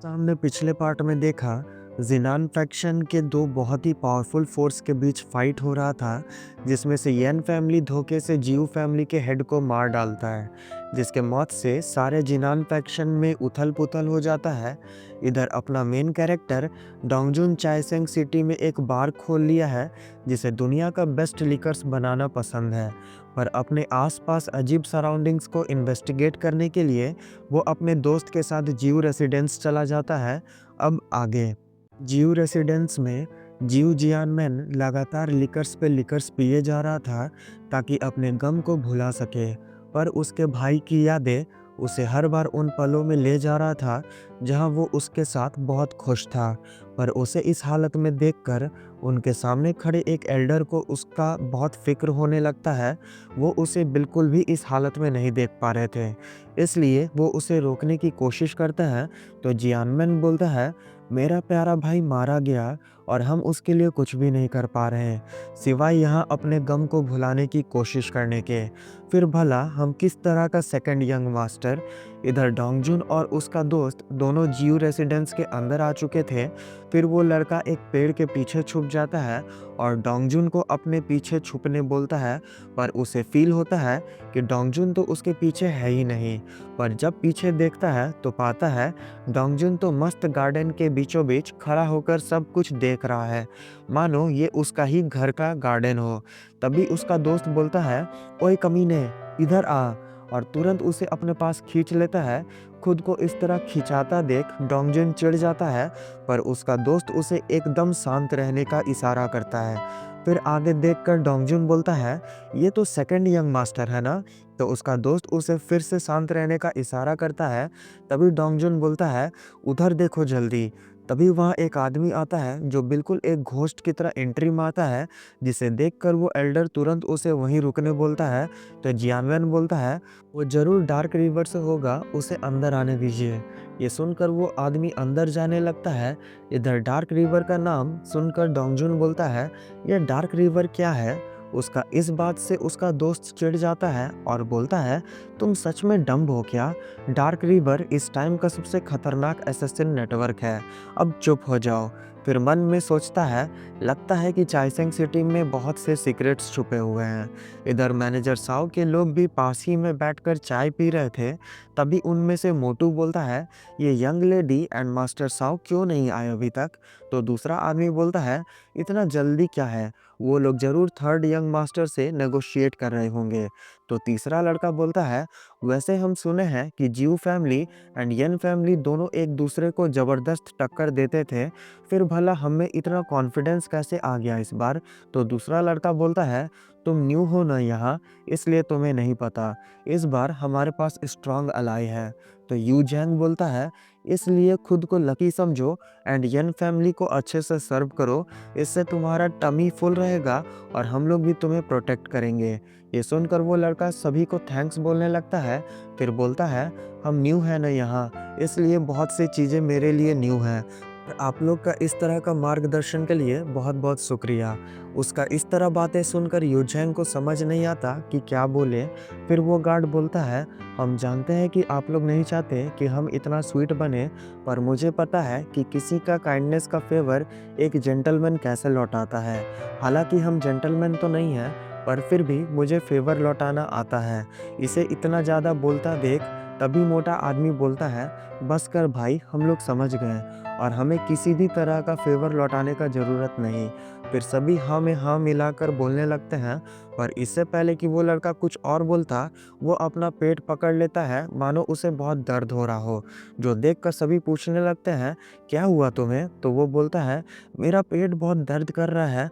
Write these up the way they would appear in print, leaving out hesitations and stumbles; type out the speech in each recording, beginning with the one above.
हमने पिछले पार्ट में देखा जिनान फैक्शन के दो बहुत ही पावरफुल फोर्स के बीच फाइट हो रहा था, जिसमें से येन फैमिली धोखे से जियू फैमिली के हेड को मार डालता है, जिसके मौत से सारे जिनान फैक्शन में उथल पुथल हो जाता है। इधर अपना मेन कैरेक्टर डोंगजुन चायसेंग सिटी में एक बार खोल लिया है, जिसे दुनिया का बेस्ट लिकर्स बनाना पसंद है। पर अपने आसपास अजीब सराउंडिंग्स को इन्वेस्टिगेट करने के लिए वो अपने दोस्त के साथ जियू रेसिडेंस चला जाता है। अब आगे जियू रेसिडेंस में जियू जियानमैन लगातार लिकर्स पे लिकर्स पिए जा रहा था ताकि अपने गम को भुला सके। पर उसके भाई की यादें उसे हर बार उन पलों में ले जा रहा था जहां वो उसके साथ बहुत खुश था। पर उसे इस हालत में देखकर उनके सामने खड़े एक एल्डर को उसका बहुत फिक्र होने लगता है। वो उसे बिल्कुल भी इस हालत में नहीं देख पा रहे थे, इसलिए वो उसे रोकने की कोशिश करता है। तो जियानमैन बोलता है, मेरा प्यारा भाई मारा गया और हम उसके लिए कुछ भी नहीं कर पा रहे हैं सिवाय यहाँ अपने गम को भुलाने की कोशिश करने के। फिर भला हम किस तरह का सेकंड यंग मास्टर। इधर डोंगजुन और उसका दोस्त दोनों जियू रेसिडेंस के अंदर आ चुके थे। फिर वो लड़का एक पेड़ के पीछे छुप जाता है और डोंगजुन को अपने पीछे छुपने बोलता है। पर उसे फील होता है कि डोंगजुन तो उसके पीछे है ही नहीं। पर जब पीछे देखता है तो पाता है डोंगजुन तो मस्त गार्डन के बीचों बीच खड़ा होकर सब कुछ देख रहा है, मानो ये उसका ही घर का गार्डन हो। तभी उसका दोस्त बोलता है, ओए कमीने, इधर आ, और तुरंत उसे अपने पास खींच लेता है। खुद को इस तरह खिंचाता देख डोंगजुन चिढ़ जाता है, पर उसका दोस्त उसे एकदम शांत रहने का इशारा करता है। फिर आगे देखकर डोंगजुन बोलता है, ये तो सेकंड यंग मास्टर है ना। तो उसका दोस्त उसे फिर से शांत रहने का इशारा करता है। तभी डोंगजुन बोलता है, उधर देखो जल्दी। तभी वहाँ एक आदमी आता है जो बिल्कुल एक घोस्ट की तरह एंट्री मारता है, जिसे देखकर वो एल्डर तुरंत उसे वहीं रुकने बोलता है। तो जियानवेन बोलता है, वो जरूर डार्क रिवर से होगा, उसे अंदर आने दीजिए। ये सुनकर वो आदमी अंदर जाने लगता है। इधर डार्क रिवर का नाम सुनकर डोंगजुन बोलता है, ये डार्क रिवर क्या है। उसका इस बात से उसका दोस्त चिढ़ जाता है और बोलता है, तुम सच में डम्ब हो क्या। डार्क रिवर इस टाइम का सबसे खतरनाक एसेसिन नेटवर्क है, अब चुप हो जाओ। फिर मन में सोचता है, लगता है कि चाइसेंग सिटी में बहुत से सीक्रेट्स छुपे हुए हैं। इधर मैनेजर साओ के लोग भी पास ही में बैठकर चाय पी रहे थे। तभी उनमें से मोटू बोलता है, ये young lady and master Sao क्यों नहीं आए अभी तक। तो दूसरा आदमी बोलता है, इतना जल्दी क्या है, वो लोग जरूर थर्ड यंग मास्टर से नेगोशिएट कर रहे होंगे। तो तीसरा लड़का बोलता है, वैसे हम सुने हैं कि जियू फैमिली एंड येन फैमिली दोनों एक दूसरे को ज़बरदस्त टक्कर देते थे। फिर भला हमें इतना कॉन्फिडेंस कैसे आ गया इस बार। तो दूसरा लड़का बोलता है, तुम न्यू हो ना यहाँ, इसलिए तुम्हें नहीं पता। इस बार हमारे पास स्ट्रांग अलाई है। तो यू जैंग बोलता है, इसलिए खुद को लकी समझो एंड येन फैमिली को अच्छे से सर्व करो, इससे तुम्हारा टमी फुल रहेगा और हम लोग भी तुम्हें प्रोटेक्ट करेंगे। ये सुनकर वो लड़का सभी को थैंक्स बोलने लगता है। फिर बोलता है, हम न्यू हैं ना यहाँ, इसलिए बहुत सी चीज़ें मेरे लिए न्यू हैं। और आप लोग का इस तरह का मार्गदर्शन के लिए बहुत बहुत शुक्रिया। उसका इस तरह बातें सुनकर यूझेंग को समझ नहीं आता कि क्या बोले। फिर वो गार्ड बोलता है, हम जानते हैं कि आप लोग नहीं चाहते कि हम इतना स्वीट बने, पर मुझे पता है कि किसी का काइंडनेस का फेवर एक जेंटलमैन कैसे लौटाता है। हालांकि हम जेंटलमैन तो नहीं हैं, पर फिर भी मुझे फेवर लौटाना आता है। इसे इतना ज़्यादा बोलता देख तभी मोटा आदमी बोलता है, बस कर भाई, हम लोग समझ गए और हमें किसी भी तरह का फेवर लौटाने का ज़रूरत नहीं। फिर सभी हाँ में हाँ मिलाकर बोलने लगते हैं। पर इससे पहले कि वो लड़का कुछ और बोलता, वो अपना पेट पकड़ लेता है, मानो उसे बहुत दर्द हो रहा हो। जो देखकर सभी पूछने लगते हैं, क्या हुआ तुम्हें। तो वो बोलता है, मेरा पेट बहुत दर्द कर रहा है,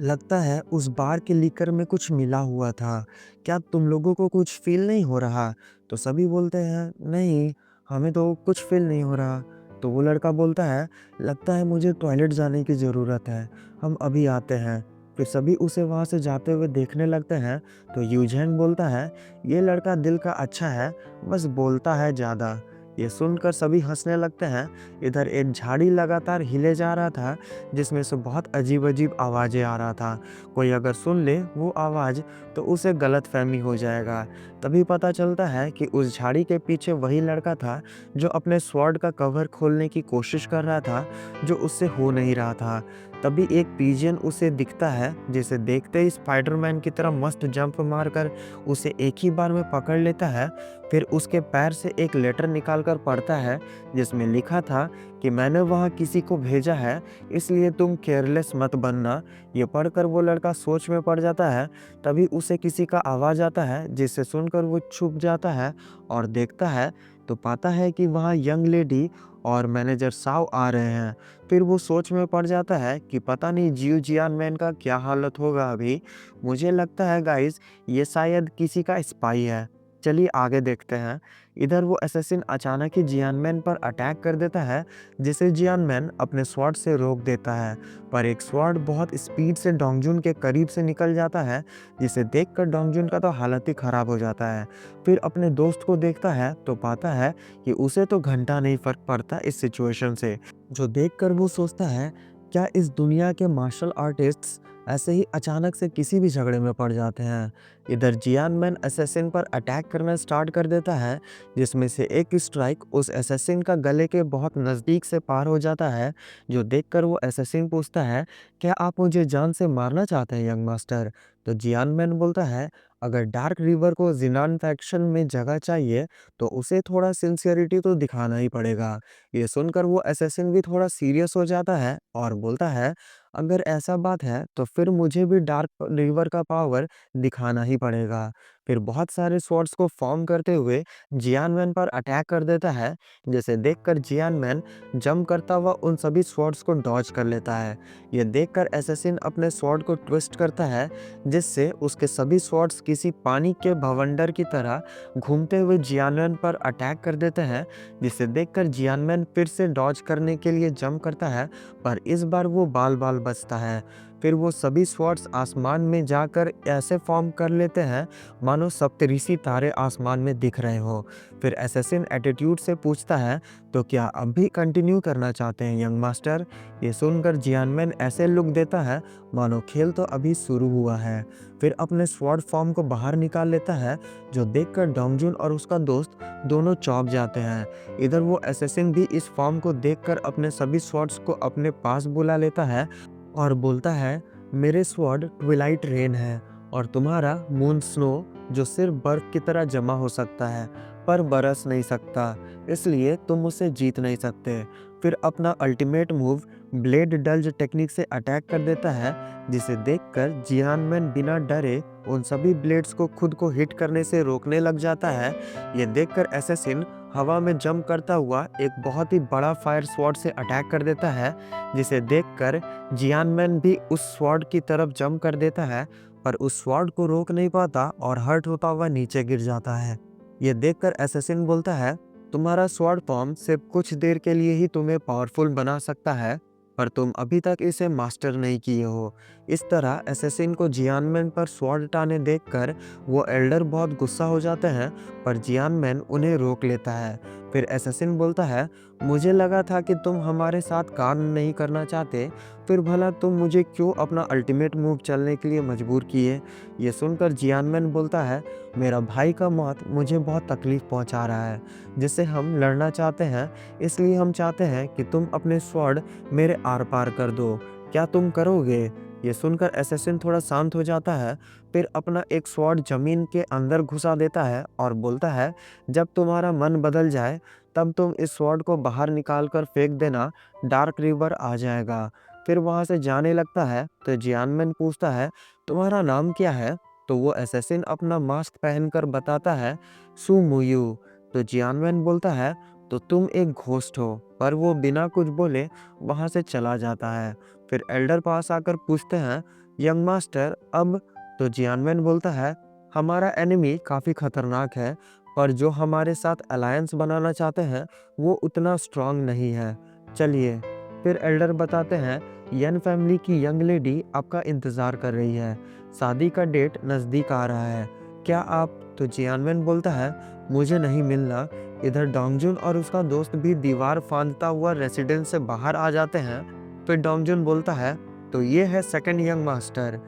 लगता है उस बार के लीकर में कुछ मिला हुआ था। क्या तुम लोगों को कुछ फ़ील नहीं हो रहा? तो सभी बोलते हैं, नहीं, हमें तो कुछ फ़ील नहीं हो रहा। तो वो लड़का बोलता है, लगता है मुझे टॉयलेट जाने की ज़रूरत है, हम अभी आते हैं। फिर सभी उसे वहाँ से जाते हुए देखने लगते हैं। तो यूझेंग बोलता है, ये लड़का दिल का अच्छा है, बस बोलता है ज़्यादा। ये सुनकर सभी हंसने लगते हैं। इधर एक झाड़ी लगातार हिले जा रहा था, जिसमें से बहुत अजीब-अजीब आवाज़ें आ रहा था। कोई अगर सुन ले वो आवाज़ तो उसे गलतफ़हमी हो जाएगा। तभी पता चलता है कि उस झाड़ी के पीछे वही लड़का था जो अपने स्वॉर्ड का कवर खोलने की कोशिश कर रहा था, जो उससे हो नहीं रहा था। तभी एक पिजियन उसे दिखता है, जिसे देखते ही स्पाइडरमैन की तरह मस्त जंप मारकर उसे एक ही बार में पकड़ लेता है। फिर उसके पैर से एक लेटर निकालकर पढ़ता है, जिसमें लिखा था कि मैंने वहाँ किसी को भेजा है, इसलिए तुम केयरलेस मत बनना। ये पढ़कर वो लड़का सोच में पड़ जाता है। तभी उसे किसी का आवाज़ आता है, जिसे सुनकर वो छुप जाता है और देखता है तो पाता है कि वहाँ यंग लेडी और मैनेजर साव आ रहे हैं। फिर वो सोच में पड़ जाता है कि पता नहीं जियो जियान मैन का क्या हालत होगा अभी। मुझे लगता है गाइस ये शायद किसी का स्पाई है। चलिए आगे देखते हैं। इधर वो असैसिन अचानक ही जियान मैन पर अटैक कर देता है, जिसे जियान मैन अपने स्वॉर्ड से रोक देता है। पर एक स्वॉर्ड बहुत स्पीड से डोंगजुन के करीब से निकल जाता है, जिसे देखकर डोंगजुन का तो हालत ही खराब हो जाता है। फिर अपने दोस्त को देखता है तो पाता है कि उसे तो घंटा नहीं फर्क पड़ता इस सिचुएशन से, जो देखकर वो सोचता है क्या इस दुनिया के मार्शल आर्टिस्ट्स ऐसे ही अचानक से किसी भी झगड़े में पड़ जाते हैं। इधर जियान मैन असैसिन पर अटैक करना स्टार्ट कर देता है, जिसमें से एक स्ट्राइक उस असैसिन का गले के बहुत नज़दीक से पार हो जाता है, जो देखकर वो असैसिन पूछता है क्या आप मुझे जान से मारना चाहते हैं यंग मास्टर। तो जियान मैन बोलता है अगर डार्क रिवर को जिनान फैक्शन में जगह चाहिए तो उसे थोड़ा सिंसियरिटी तो दिखाना ही पड़ेगा। ये सुनकर वो असैसिन भी थोड़ा सीरियस हो जाता है और बोलता है अगर ऐसा बात है तो फिर मुझे भी डार्क रिवर का पावर दिखाना ही पड़ेगा। फिर बहुत सारे स्वॉर्ड्स को फॉर्म करते हुए जियान मैन पर अटैक कर देता है, जिसे देखकर जियान मैन जंप करता हुआ उन सभी स्वॉर्ड्स को डॉज कर लेता है। ये देखकर असैसिन अपने स्वॉर्ड को ट्विस्ट करता है, जिससे उसके सभी स्वॉर्ड्स किसी पानी के भवंडर की तरह घूमते हुए जियान मैन पर अटैक कर देते हैं, जिसे देखकर जियान मैन फिर से डॉज करने के लिए जंप करता है, पर इस बार वो बाल-बाल बचता है। फिर वो सभी स्वॉर्ड्स आसमान में जाकर ऐसे फॉर्म कर लेते हैं मानो सप्तऋषि तारे आसमान में दिख रहे हो। फिर असैसिन एटीट्यूड से पूछता है तो क्या अब भी कंटिन्यू करना चाहते हैं यंग मास्टर। ये सुनकर जियान मैन ऐसे लुक देता है मानो खेल तो अभी शुरू हुआ है। फिर अपने स्वॉर्ड फॉर्म को बाहर निकाल लेता है, जो देखकर डोंगजुन और उसका दोस्त दोनों चौंक जाते हैं। इधर वो असैसिन भी इस फॉर्म को देखकर अपने सभी स्वॉर्ड्स को अपने पास बुला लेता है और बोलता है मेरे स्वॉर्ड ट्विलाइट रेन है और तुम्हारा मून स्नो, जो सिर्फ बर्फ की तरह जमा हो सकता है पर बरस नहीं सकता, इसलिए तुम उसे जीत नहीं सकते। फिर अपना अल्टीमेट मूव ब्लेड डल्ज टेक्निक से अटैक कर देता है, जिसे देखकर जियान मैन बिना डरे उन सभी ब्लेड्स को खुद को हिट करने से रोकने लग जाता है। ये देखकर असैसिन हवा में जंप करता हुआ एक बहुत ही बड़ा फायर स्वॉर्ड से अटैक कर देता है, जिसे देखकर जियान मैन भी उस स्वॉर्ड की तरफ जंप कर देता है, पर उस स्वॉर्ड को रोक नहीं पाता और हर्ट होता हुआ नीचे गिर जाता है। ये देखकर असैसिन बोलता है तुम्हारा स्वॉर्ड फॉर्म सिर्फ कुछ देर के लिए ही तुम्हें पावरफुल बना सकता है, पर तुम अभी तक इसे मास्टर नहीं किए हो। इस तरह असैसिन को जियान मैन पर स्वॉर्ड उठाने देखकर वो एल्डर बहुत गुस्सा हो जाते हैं, पर जियान मैन उन्हें रोक लेता है। फिर असैसिन बोलता है मुझे लगा था कि तुम हमारे साथ काम नहीं करना चाहते, फिर भला तुम मुझे क्यों अपना अल्टीमेट मूव चलने के लिए मजबूर किए। ये सुनकर जियान मैन बोलता है मेरा भाई का मौत मुझे बहुत तकलीफ पहुंचा रहा है, जिससे हम लड़ना चाहते हैं, इसलिए हम चाहते हैं कि तुम अपने स्वॉर्ड मेरे आर पार कर दो। क्या तुम करोगे। ये सुनकर असैसिन थोड़ा शांत हो जाता है, फिर अपना एक स्वॉर्ड जमीन के अंदर घुसा देता है और बोलता है जब तुम्हारा मन बदल जाए तब तुम इस स्वॉर्ड को बाहर निकाल कर फेंक देना, डार्क रिवर आ जाएगा। फिर वहां से जाने लगता है तो जियानमैन पूछता है तुम्हारा नाम क्या है। तो वो असैसिन अपना मास्क पहनकर बताता है सु मुयू। तो जियानमैन बोलता है तो तुम एक घोस्ट हो, पर वो बिना कुछ बोले वहां से चला जाता है। फिर एल्डर पास आकर पूछते हैं यंग मास्टर अब। तो जियानमैन बोलता है हमारा एनिमी काफ़ी खतरनाक है, पर जो हमारे साथ अलायंस बनाना चाहते हैं वो उतना स्ट्रांग नहीं है। चलिए। फिर एल्डर बताते हैं यन फैमिली की यंग लेडी आपका इंतज़ार कर रही है, शादी का डेट नज़दीक आ रहा है, क्या आप तो जियानवेन बोलता है, मुझे नहीं मिलना। इधर डोंगजुन और उसका दोस्त भी दीवार फांदता हुआ रेसिडेंस से बाहर आ जाते हैं। फिर डोंगजुन बोलता है, तो ये है सेकंड यंग मास्टर,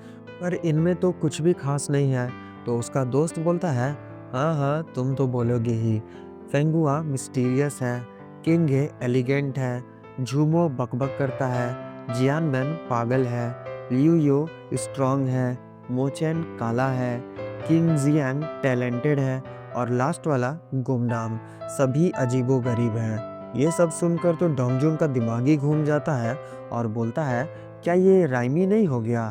पर इनमें तो कुछ भी खास नहीं है। तो उसका दोस्त बोलता है, हाँ हाँ तुम तो बोलोगे ही। फेंगुआ मिस्टीरियस है, किंगे एलिगेंट है, झूमो बकबक करता है, जियानबेन पागल है, लियू यो स्ट्रांग है, मोचेन काला है, किंग जियांग टैलेंटेड है और लास्ट वाला गुमनाम सभी अजीबो-गरीब हैं। ये सब सुनकर तो डोंगजुन का दिमाग ही घूम जाता है और बोलता है, क्या ये राइमी नहीं हो गया?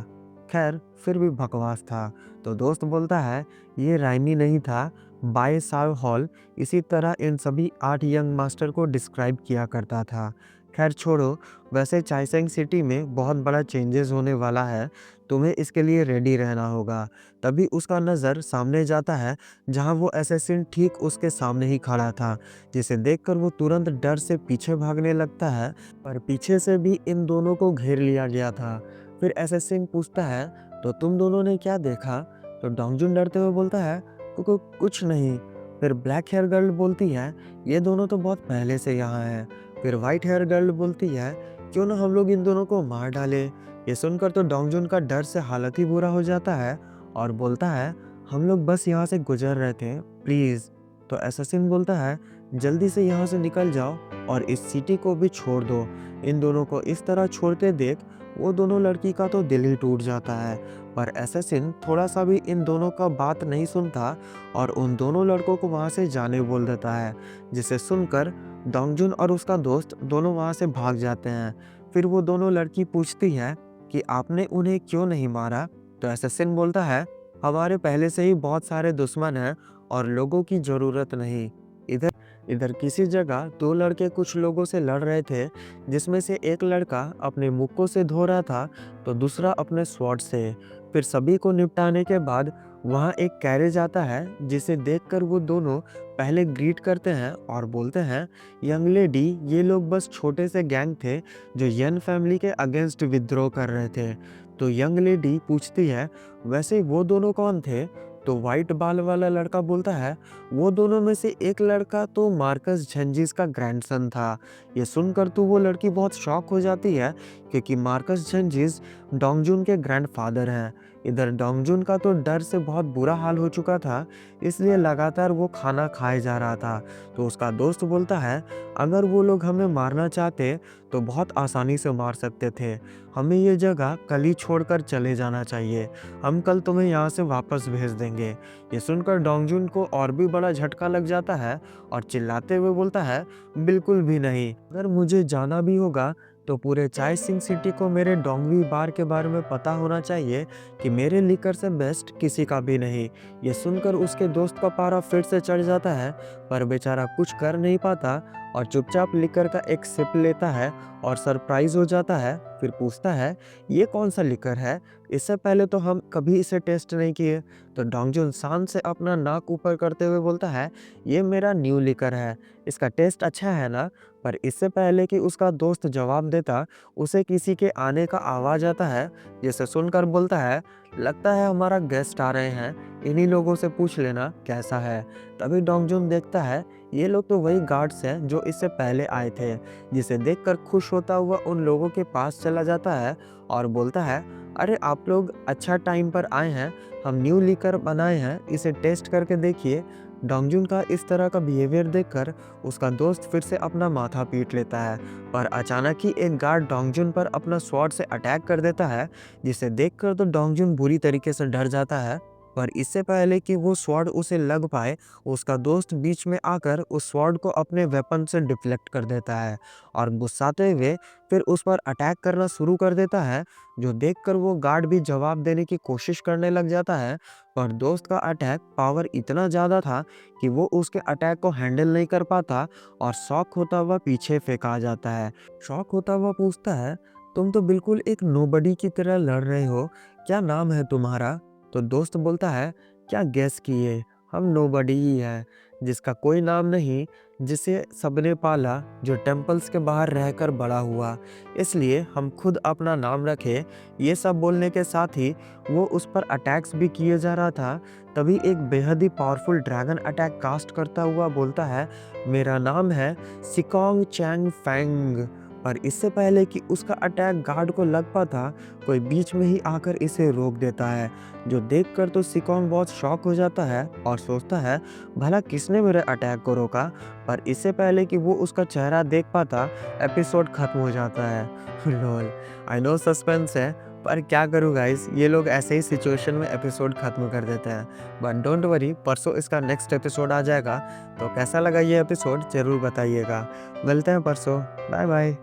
खैर फिर भी बकवास था। तो दोस्त बोलता है, ये राइमी नहीं था, बाय साव हॉल इसी तरह इन सभी 8 यंग मास्टर को डिस्क्राइब किया करता था। खैर छोड़ो, वैसे चाइसेंग सिटी में बहुत बड़ा चेंजेस होने वाला है, तुम्हें इसके लिए रेडी रहना होगा। तभी उसका नज़र सामने जाता है जहां वो असैसिन ठीक उसके सामने ही खड़ा था, जिसे देखकर वो तुरंत डर से पीछे भागने लगता है, पर पीछे से भी इन दोनों को घेर लिया गया था। फिर असैसिन पूछता है, तो तुम दोनों ने क्या देखा? तो डोंगजुन डरते हुए बोलता है, कुछ नहीं। फिर ब्लैक हेयर गर्ल बोलती है, ये दोनों तो बहुत पहले से यहाँ हैं। फिर व्हाइट हेयर गर्ल बोलती है, क्यों ना हम लोग इन दोनों को मार डालें। ये सुनकर तो डोंगजुन का डर से हालत ही बुरा हो जाता है और बोलता है, हम लोग बस यहाँ से गुजर रहे थे, प्लीज़। तो असैसिन बोलता है, जल्दी से यहाँ से निकल जाओ और इस सिटी को भी छोड़ दो। इन दोनों को इस तरह छोड़ते देख वो दोनों लड़की का तो दिल ही टूट जाता है, पर असैसिन थोड़ा सा भी इन दोनों का बात नहीं सुनता और उन दोनों लड़कों को वहाँ से जाने बोल देता है, जिसे सुनकर डोंगजुन और उसका दोस्त दोनों वहाँ से भाग जाते हैं। फिर वो दोनों लड़की पूछती है कि आपने उन्हें क्यों नहीं मारा? तो असैसिन बोलता है, हमारे पहले से ही बहुत सारे दुश्मन हैं और लोगों की ज़रूरत नहीं। इधर इधर किसी जगह 2 लड़के कुछ लोगों से लड़ रहे थे, जिसमें से एक लड़का अपने मुक्कों से धो रहा था, तो दूसरा अपने स्वॉर्ड से। फिर सभी को निपटाने के बाद वहाँ एक कैरेज आता है, जिसे देखकर वो दोनों पहले ग्रीट करते हैं और बोलते हैं, यंग लेडी, ये लोग बस छोटे से गैंग थे जो यन फैमिली के अगेंस्ट विद्रोह कर रहे थे। तो यंग लेडी पूछती है, वैसे वो दोनों कौन थे? तो वाइट बाल वाला लड़का बोलता है, वो दोनों में से एक लड़का तो मार्कस झंजिस का ग्रैंडसन था। ये सुनकर तो वो लड़की बहुत शॉक हो जाती है, क्योंकि मार्कस झंजिस डोंगजुन के ग्रैंडफादर हैं। इधर डोंगजुन का तो डर से बहुत बुरा हाल हो चुका था, इसलिए लगातार वो खाना खाए जा रहा था। तो उसका दोस्त बोलता है, अगर वो लोग हमें मारना चाहते तो बहुत आसानी से मार सकते थे। हमें ये जगह कल ही छोड़कर चले जाना चाहिए। हम कल तुम्हें यहाँ से वापस भेज देंगे। ये सुनकर डोंगजुन को और भी बड़ा झटका लग जाता है और चिल्लाते हुए बोलता है, बिल्कुल भी नहीं। अगर मुझे जाना भी होगा तो पूरे चाइसिंग सिटी को मेरे डोंगवी बार के बारे में पता होना चाहिए कि मेरे लिकर से बेस्ट किसी का भी नहीं। ये सुनकर उसके दोस्त का पारा फिर से चढ़ जाता है, पर बेचारा कुछ कर नहीं पाता और चुपचाप लिकर का एक सिप लेता है और सरप्राइज हो जाता है। फिर पूछता है, ये कौन सा लिकर है? इससे पहले तो हम कभी इसे टेस्ट नहीं किए। तो डोंगजुन शान से अपना नाक ऊपर करते हुए बोलता है, ये मेरा न्यू लिकर है, इसका टेस्ट अच्छा है ना? पर इससे पहले कि उसका दोस्त जवाब देता, उसे किसी के आने का आवाज़ आता है, जिसे सुनकर बोलता है, लगता है हमारा गेस्ट आ रहे हैं, इन्हीं लोगों से पूछ लेना कैसा है। तभी डोंगजुन देखता है, ये लोग तो वही गार्ड्स हैं जो इससे पहले आए थे, जिसे देखकर खुश होता हुआ उन लोगों के पास चला जाता है और बोलता है, अरे आप लोग अच्छा टाइम पर आए हैं, हम न्यू लिकर बनाए हैं, इसे टेस्ट करके देखिए। डोंगजुन का इस तरह का बिहेवियर देखकर उसका दोस्त फिर से अपना माथा पीट लेता है, पर अचानक ही एक गार्ड डोंगजुन पर अपना स्वॉर्ड से अटैक कर देता है, जिसे देखकर तो डोंगजुन बुरी तरीके से डर जाता है। पर इससे पहले कि वो स्वॉर्ड उसे लग पाए, उसका दोस्त बीच में आकर उस स्वॉर्ड को अपने वेपन से डिफ्लेक्ट कर देता है और गुस्साते हुए फिर उस पर अटैक करना शुरू कर देता है, जो देखकर वो गार्ड भी जवाब देने की कोशिश करने लग जाता है। पर दोस्त का अटैक पावर इतना ज़्यादा था कि वो उसके अटैक को हैंडल नहीं कर पाता और शॉक होता हुआ पीछे फेंका जाता है। शॉक होता हुआ पूछता है, तुम तो बिल्कुल एक नोबडी की तरह लड़ रहे हो, क्या नाम है तुम्हारा? तो दोस्त बोलता है, क्या गेस किए, हम नोबडी ही हैं। जिसका कोई नाम नहीं, जिसे सबने पाला, जो टेम्पल्स के बाहर रहकर बड़ा हुआ। इसलिए हम खुद अपना नाम रखें। ये सब बोलने के साथ ही वो उस पर अटैक्स भी किए जा रहा था। तभी एक बेहद ही पावरफुल ड्रैगन अटैक कास्ट करता हुआ बोलता है, मेरा नाम है सिकोंग चैंग फैंग। पर इससे पहले कि उसका अटैक गार्ड को लग पाता, कोई बीच में ही आकर इसे रोक देता है, जो देखकर तो सिकोंग बहुत शॉक हो जाता है और सोचता है, भला किसने मेरे अटैक को रोका। पर इससे पहले कि वो उसका चेहरा देख पाता, एपिसोड खत्म हो जाता है। लॉल, आई नो सस्पेंस है, पर क्या करूँ गाइस, ये लोग ऐसे ही सिचुएशन में एपिसोड खत्म कर देते हैं। बट डोंट वरी, परसों इसका नेक्स्ट एपिसोड आ जाएगा। तो कैसा लगा ये एपिसोड ज़रूर बताइएगा। मिलते हैं परसों। Bye bye.